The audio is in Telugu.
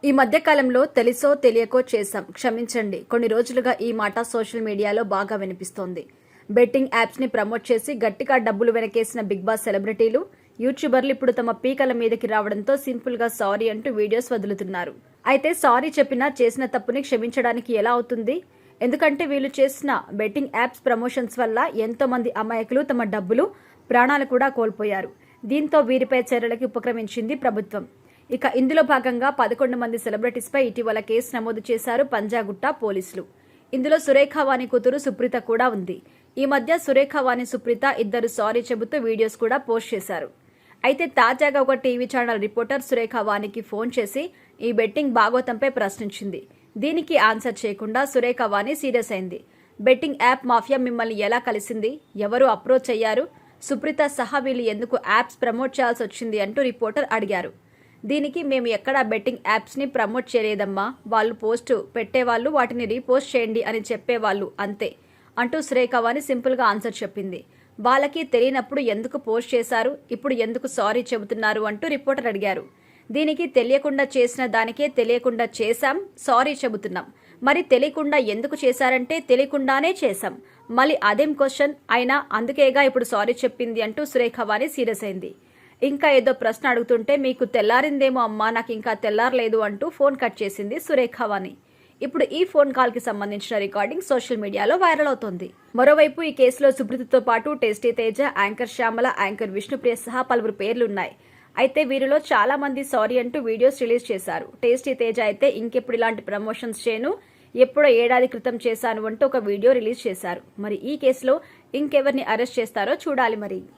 ఈ మధ్య కాలంలో తెలుసో తెలియకో చేశాం, క్షమించండి. కొన్ని రోజులుగా ఈ మాట సోషల్ మీడియాలో బాగా వినిపిస్తోంది. బెట్టింగ్ యాప్స్ ని ప్రమోట్ చేసి గట్టిగా డబ్బులు వెనకేసిన బిగ్ బాస్ సెలబ్రిటీలు, యూట్యూబర్లు ఇప్పుడు తమ పీకల మీదకి రావడంతో సింపుల్ గా సారీ అంటూ వీడియోస్ వదులుతున్నారు. అయితే సారీ చెప్పినా చేసిన తప్పుని క్షమించడానికి ఎలా అవుతుంది? ఎందుకంటే వీళ్ళు చేసిన బెట్టింగ్ యాప్స్ ప్రమోషన్స్ వల్ల ఎంతో మంది అమాయకులు తమ డబ్బులు, ప్రాణాలు కూడా కోల్పోయారు. దీంతో వీరిపై చర్యలకి ఉపక్రమించింది ప్రభుత్వం. ఇక ఇందులో భాగంగా 11 మంది సెలబ్రిటీస్పై ఇటీవల కేసు నమోదు చేశారు పంజాగుట్ట పోలీసులు. ఇందులో సురేఖ వాణి కూతురు సుప్రీత కూడా ఉంది. ఈ మధ్య సురేఖ వాణి, సుప్రీత ఇద్దరు సారీ చెబుతూ వీడియోస్ కూడా పోస్ట్ చేశారు. అయితే తాజాగా ఒక టీవీ ఛానల్ రిపోర్టర్ సురేఖ వాణికి ఫోన్ చేసి ఈ బెట్టింగ్ బాగోతంపై ప్రశ్నించింది. దీనికి ఆన్సర్ చేయకుండా సురేఖ వాణి సీరియస్ అయింది. బెట్టింగ్ యాప్ మాఫియా మిమ్మల్ని ఎలా కలిసింది? ఎవరు అప్రోచ్ అయ్యారు? సుప్రీత సహా వీళ్ళు ఎందుకు యాప్స్ ప్రమోట్ చేయాల్సి వచ్చింది అంటూ రిపోర్టర్ అడిగారు. దీనికి మేము ఎక్కడా బెట్టింగ్ యాప్స్ని ప్రమోట్ చేయలేదమ్మా, వాళ్ళు పోస్ట్ పెట్టేవాళ్ళు వాటిని రీపోస్ట్ చేయండి అని చెప్పేవాళ్ళు అంతే అంటూ సురేఖ వాణి సింపుల్గా ఆన్సర్ చెప్పింది. వాళ్ళకి తెలియనప్పుడు ఎందుకు పోస్ట్ చేశారు, ఇప్పుడు ఎందుకు సారీ చెబుతున్నారు అంటూ రిపోర్టర్ అడిగారు. దీనికి తెలియకుండా చేసిన దానికే తెలియకుండా చేశాం, సారీ చెబుతున్నాం. మరి తెలియకుండా ఎందుకు చేశారంటే తెలియకుండానే చేశాం, మళ్ళీ అదేం క్వశ్చన్ అయినా, అందుకేగా ఇప్పుడు సారీ చెప్పింది అంటూ సురేఖ వాణి సీరియస్ అయింది. ఇంకా ఏదో ప్రశ్న అడుగుతుంటే మీకు తెల్లారిందేమో అమ్మా, నాకు ఇంకా తెల్లారలేదు అంటూ ఫోన్ కట్ చేసింది సురేఖ వాణి. ఇప్పుడు ఈ ఫోన్ కాల్ కి సంబంధించిన రికార్డింగ్ సోషల్ మీడియాలో వైరల్ అవుతోంది. మరోవైపు ఈ కేసులో సుప్రీతతో పాటు tasty Teja, anchor Shyamala, anchor Vishnupriya సహా పలువురు పేర్లున్నాయి. అయితే వీరిలో చాలా మంది సారీ అంటూ వీడియోస్ రిలీజ్ చేశారు. టేస్టీ తేజ అయితే ఇంకెప్పుడు ఇలాంటి ప్రమోషన్స్ చేయను, ఎప్పుడో ఏడాది క్రితం చేశాను అంటూ ఒక వీడియో రిలీజ్ చేశారు. మరి ఈ కేసులో ఇంకెవరిని అరెస్ట్ చేస్తారో చూడాలి మరి.